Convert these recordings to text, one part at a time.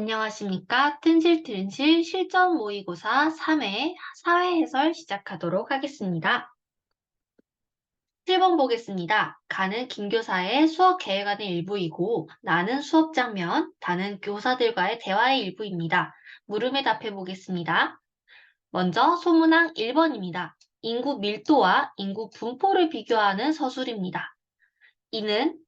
안녕하십니까. 튼실튼실 실전 모의고사 3회 사회해설 시작하도록 하겠습니다. 7번 보겠습니다. 가는 김교사의 수업 계획안의 일부이고 나는 수업 장면, 다는 교사들과의 대화의 일부입니다. 물음에 답해 보겠습니다. 먼저 소문항 1번입니다. 인구 밀도와 인구 분포를 비교하는 서술입니다. 이는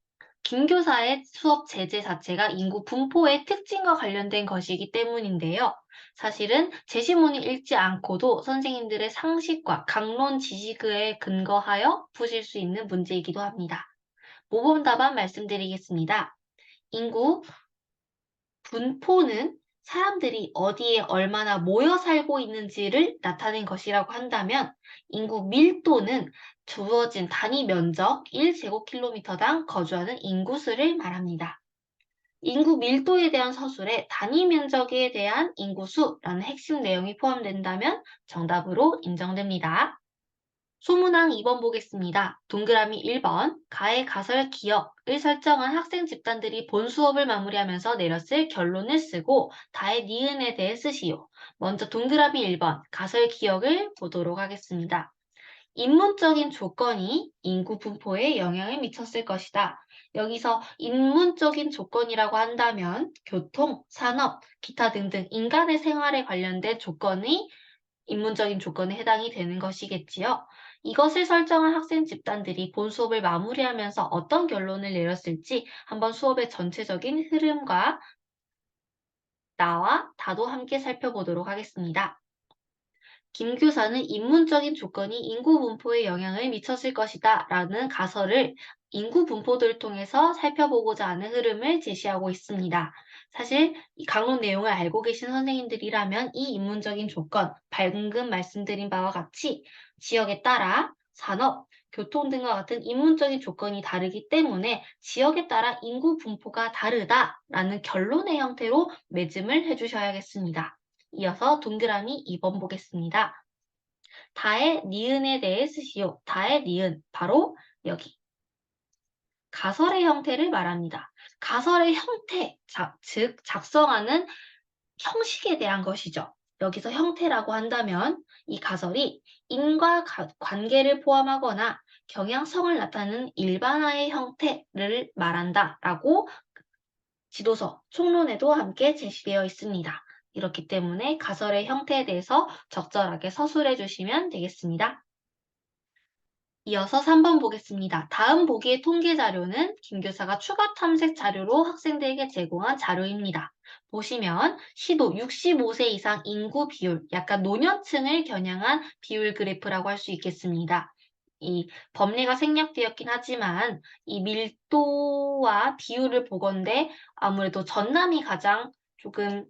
김 교사의 수업 제재 자체가 인구 분포의 특징과 관련된 것이기 때문인데요. 사실은 제시문을 읽지 않고도 선생님들의 상식과 강론 지식에 근거하여 푸실 수 있는 문제이기도 합니다. 모범 답안 말씀드리겠습니다. 인구 분포는 사람들이 어디에 얼마나 모여 살고 있는지를 나타낸 것이라고 한다면 인구 밀도는 주어진 단위 면적 1제곱킬로미터당 거주하는 인구수를 말합니다. 인구 밀도에 대한 서술에 단위 면적에 대한 인구수라는 핵심 내용이 포함된다면 정답으로 인정됩니다. 소문항 2번 보겠습니다. 동그라미 1번, 가의 가설 기억을 설정한 학생 집단들이 본 수업을 마무리하면서 내렸을 결론을 쓰고 다의 니은에 대해 쓰시오. 먼저 동그라미 1번, 가설 기억을 보도록 하겠습니다. 인문적인 조건이 인구 분포에 영향을 미쳤을 것이다. 여기서 인문적인 조건이라고 한다면 교통, 산업, 기타 등등 인간의 생활에 관련된 조건이 인문적인 조건에 해당이 되는 것이겠지요. 이것을 설정한 학생 집단들이 본 수업을 마무리하면서 어떤 결론을 내렸을지 한번 수업의 전체적인 흐름과 나와 다도 함께 살펴보도록 하겠습니다. 김 교사는 인문적인 조건이 인구 분포에 영향을 미쳤을 것이다 라는 가설을 인구 분포도를 통해서 살펴보고자 하는 흐름을 제시하고 있습니다. 사실 이 강론 내용을 알고 계신 선생님들이라면 이 인문적인 조건, 방금 말씀드린 바와 같이 지역에 따라 산업, 교통 등과 같은 인문적인 조건이 다르기 때문에 지역에 따라 인구 분포가 다르다라는 결론의 형태로 매짐을 해주셔야겠습니다. 이어서 동그라미 2번 보겠습니다. 다의 니은에 대해 쓰시오. 다의 니은, 바로 여기. 가설의 형태를 말합니다. 가설의 형태, 즉 작성하는 형식에 대한 것이죠. 여기서 형태라고 한다면 이 가설이 인과 관계를 포함하거나 경향성을 나타내는 일반화의 형태를 말한다라고 지도서, 총론에도 함께 제시되어 있습니다. 이렇기 때문에 가설의 형태에 대해서 적절하게 서술해 주시면 되겠습니다. 이어서 3번 보겠습니다. 다음 보기의 통계 자료는 김 교사가 추가 탐색 자료로 학생들에게 제공한 자료입니다. 보시면 시도 65세 이상 인구 비율, 약간 노년층을 겨냥한 비율 그래프라고 할 수 있겠습니다. 이 범례가 생략되었긴 하지만 이 밀도와 비율을 보건대 아무래도 전남이 가장 조금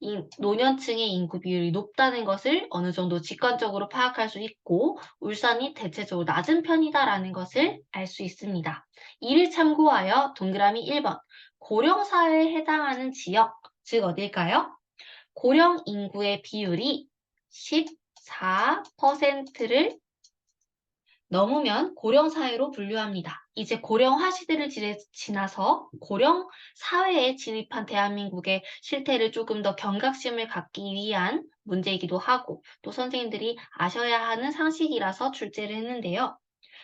이 노년층의 인구 비율이 높다는 것을 어느 정도 직관적으로 파악할 수 있고 울산이 대체적으로 낮은 편이다라는 것을 알 수 있습니다. 이를 참고하여 동그라미 1번 고령 사회에 해당하는 지역, 즉 어딜까요? 고령 인구의 비율이 14%를 넘으면 고령 사회로 분류합니다. 이제 고령화 시대를 지나서 고령 사회에 진입한 대한민국의 실태를 조금 더 경각심을 갖기 위한 문제이기도 하고 또 선생님들이 아셔야 하는 상식이라서 출제를 했는데요.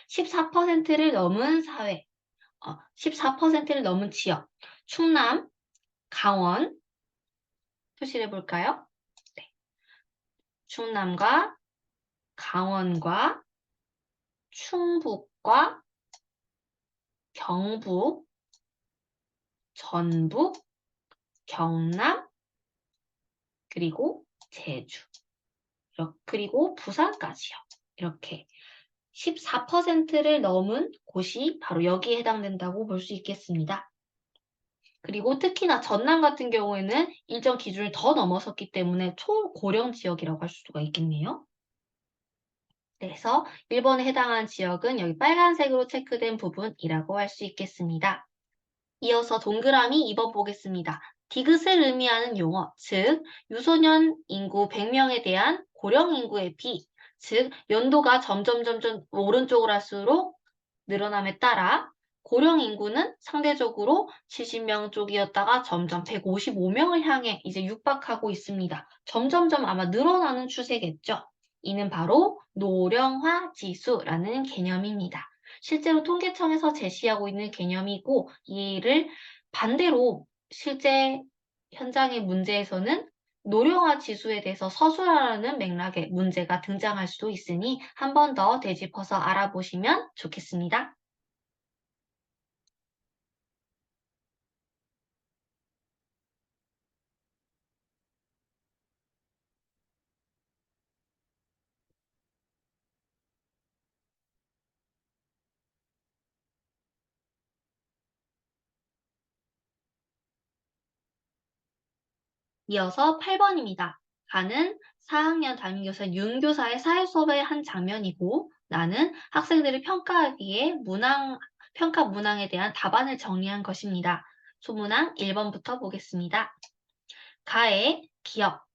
14%를 넘은 사회, 14%를 넘은 지역, 충남, 강원 표시를 해볼까요? 네. 충남과 강원과 충북과 경북, 전북, 경남, 그리고 제주, 그리고 부산까지요. 이렇게 14%를 넘은 곳이 바로 여기에 해당된다고 볼 수 있겠습니다. 그리고 특히나 전남 같은 경우에는 일정 기준을 더 넘어섰기 때문에 초고령 지역이라고 할 수가 있겠네요. 그래서 1번에 해당하는 지역은 여기 빨간색으로 체크된 부분이라고 할 수 있겠습니다. 이어서 동그라미 2번 보겠습니다. 디귿을 의미하는 용어, 즉 유소년 인구 100명에 대한 고령 인구의 비, 즉 연도가 점점 오른쪽으로 할수록 늘어남에 따라 고령 인구는 상대적으로 70명 쪽이었다가 점점 155명을 향해 이제 육박하고 있습니다. 점점점 아마 늘어나는 추세겠죠. 이는 바로 노령화 지수라는 개념입니다. 실제로 통계청에서 제시하고 있는 개념이고 이를 반대로 실제 현장의 문제에서는 노령화 지수에 대해서 서술하라는 맥락의 문제가 등장할 수도 있으니 한 번 더 되짚어서 알아보시면 좋겠습니다. 이어서 8번입니다. 가는 4학년 담임교사 윤교사의 사회수업의 한 장면이고 나는 학생들을 평가하기 위해 평가 문항에 대한 답안을 정리한 것입니다. 소문항 1번부터 보겠습니다. 가의 기억,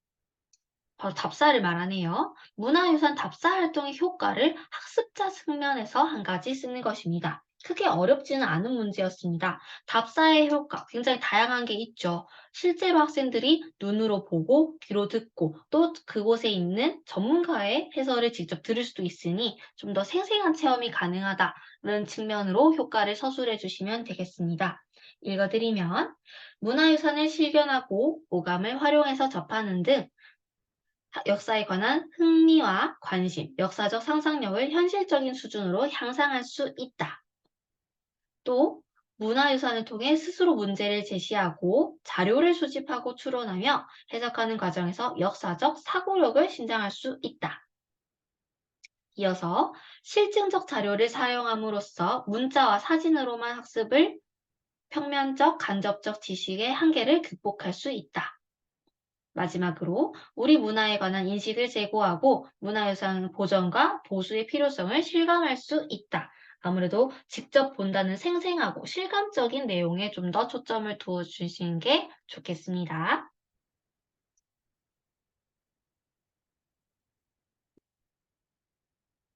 바로 답사를 말하네요. 문화유산 답사 활동의 효과를 학습자 측면에서 한 가지 쓰는 것입니다. 크게 어렵지는 않은 문제였습니다. 답사의 효과 굉장히 다양한 게 있죠. 실제로 학생들이 눈으로 보고 귀로 듣고 또 그곳에 있는 전문가의 해설을 직접 들을 수도 있으니 좀 더 생생한 체험이 가능하다는 측면으로 효과를 서술해 주시면 되겠습니다. 읽어드리면 문화유산을 실견하고 오감을 활용해서 접하는 등 역사에 관한 흥미와 관심, 역사적 상상력을 현실적인 수준으로 향상할 수 있다. 또 문화유산을 통해 스스로 문제를 제시하고 자료를 수집하고 추론하며 해석하는 과정에서 역사적 사고력을 신장할 수 있다. 이어서 실증적 자료를 사용함으로써 문자와 사진으로만 학습을 평면적, 간접적 지식의 한계를 극복할 수 있다. 마지막으로 우리 문화에 관한 인식을 제고하고 문화유산 보존과 보수의 필요성을 실감할 수 있다. 아무래도 직접 본다는 생생하고 실감적인 내용에 좀 더 초점을 두어 주시는 게 좋겠습니다.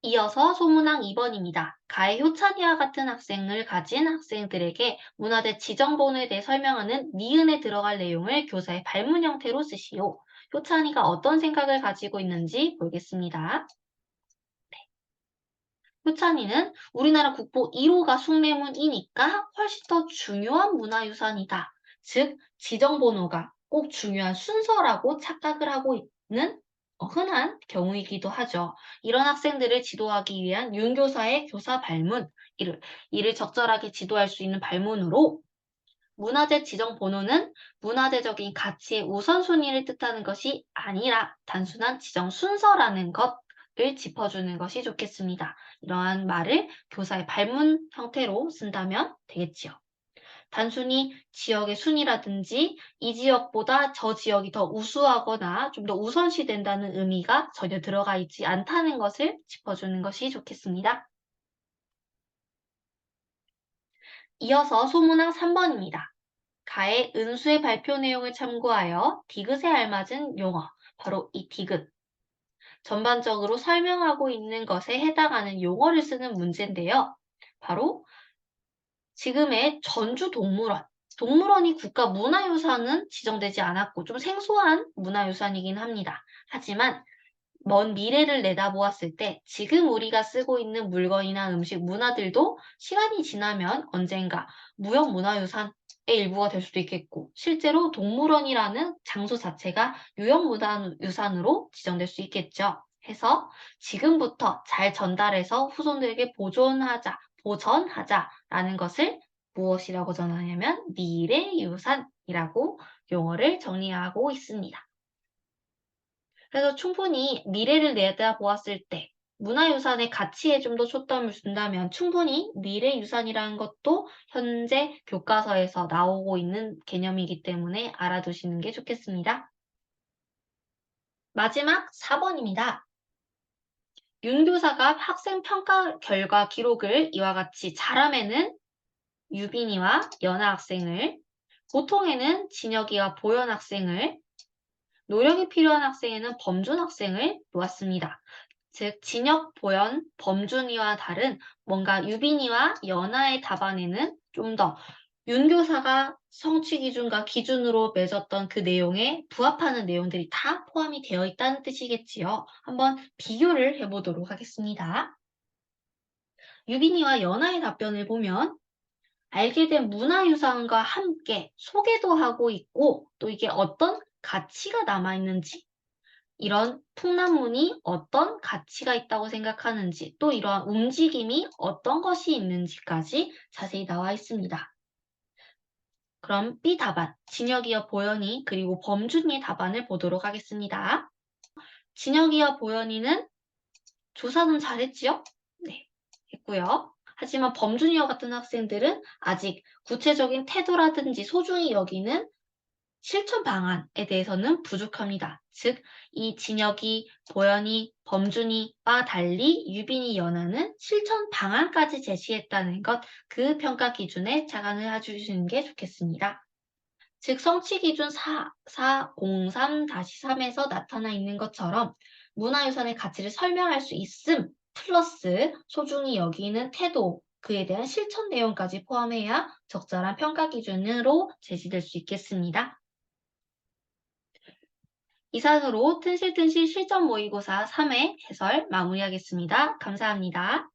이어서 소문항 2번입니다. 가해 효찬이와 같은 학생을 가진 학생들에게 문화재 지정본에 대해 설명하는 니은에 들어갈 내용을 교사의 발문 형태로 쓰시오. 효찬이가 어떤 생각을 가지고 있는지 보겠습니다. 효찬이는 우리나라 국보 1호가 숭례문이니까 훨씬 더 중요한 문화유산이다. 즉, 지정번호가 꼭 중요한 순서라고 착각을 하고 있는 흔한 경우이기도 하죠. 이런 학생들을 지도하기 위한 윤교사의 교사 발문, 이를 적절하게 지도할 수 있는 발문으로 문화재 지정 번호는 문화재적인 가치의 우선순위를 뜻하는 것이 아니라 단순한 지정 순서라는 것을 짚어주는 것이 좋겠습니다. 이러한 말을 교사의 발문 형태로 쓴다면 되겠지요. 단순히 지역의 순위라든지 이 지역보다 저 지역이 더 우수하거나 좀 더 우선시된다는 의미가 전혀 들어가 있지 않다는 것을 짚어주는 것이 좋겠습니다. 이어서 소문항 3번입니다. 가의 은수의 발표 내용을 참고하여 디귿에 알맞은 용어, 바로 이 디귿. 전반적으로 설명하고 있는 것에 해당하는 용어를 쓰는 문제인데요. 바로 지금의 전주동물원. 동물원이 국가문화유산은 지정되지 않았고 좀 생소한 문화유산이긴 합니다. 하지만 먼 미래를 내다보았을 때 지금 우리가 쓰고 있는 물건이나 음식, 문화들도 시간이 지나면 언젠가 무형문화유산의 일부가 될 수도 있겠고 실제로 동물원이라는 장소 자체가 유형문화유산으로 지정될 수 있겠죠. 해서 지금부터 잘 전달해서 후손들에게 보전하자라는 것을 무엇이라고 전하냐면 미래유산이라고 용어를 정리하고 있습니다. 그래서 충분히 미래를 내다보았을 때 문화유산의 가치에 좀 더 초점을 준다면 충분히 미래유산이라는 것도 현재 교과서에서 나오고 있는 개념이기 때문에 알아두시는 게 좋겠습니다. 마지막 4번입니다. 윤 교사가 학생 평가 결과 기록을 이와 같이 잘함에는 유빈이와 연아 학생을, 보통에는 진혁이와 보현 학생을, 노력이 필요한 학생에는 범준 학생을 놓았습니다. 즉 진역, 보현, 범준이와 다른 뭔가 유빈이와 연하의 답안에는 좀 더 윤교사가 성취 기준과 기준으로 맺었던 그 내용에 부합하는 내용들이 다 포함이 되어 있다는 뜻이겠지요. 한번 비교를 해보도록 하겠습니다. 유빈이와 연하의 답변을 보면 알게 된 문화유산과 함께 소개도 하고 있고 또 이게 어떤 가치가 남아있는지 이런 풍란문이 어떤 가치가 있다고 생각하는지 또 이러한 움직임이 어떤 것이 있는지까지 자세히 나와 있습니다. 그럼 B 답안, 진혁이와 보현이 그리고 범준이의 답안을 보도록 하겠습니다. 진혁이와 보현이는 조사는 잘했지요? 네, 했고요. 하지만 범준이와 같은 학생들은 아직 구체적인 태도라든지 소중히 여기는 실천 방안에 대해서는 부족합니다. 즉, 이 진혁이, 보현이, 범준이와 달리 유빈이, 연하는 실천 방안까지 제시했다는 것, 그 평가 기준에 착안을 해주시는 게 좋겠습니다. 즉, 성취 기준 4403-3에서 나타나 있는 것처럼 문화유산의 가치를 설명할 수 있음 플러스 소중히 여기는 태도, 그에 대한 실천 내용까지 포함해야 적절한 평가 기준으로 제시될 수 있겠습니다. 이상으로 튼실튼실 실전 모의고사 3회 해설 마무리하겠습니다. 감사합니다.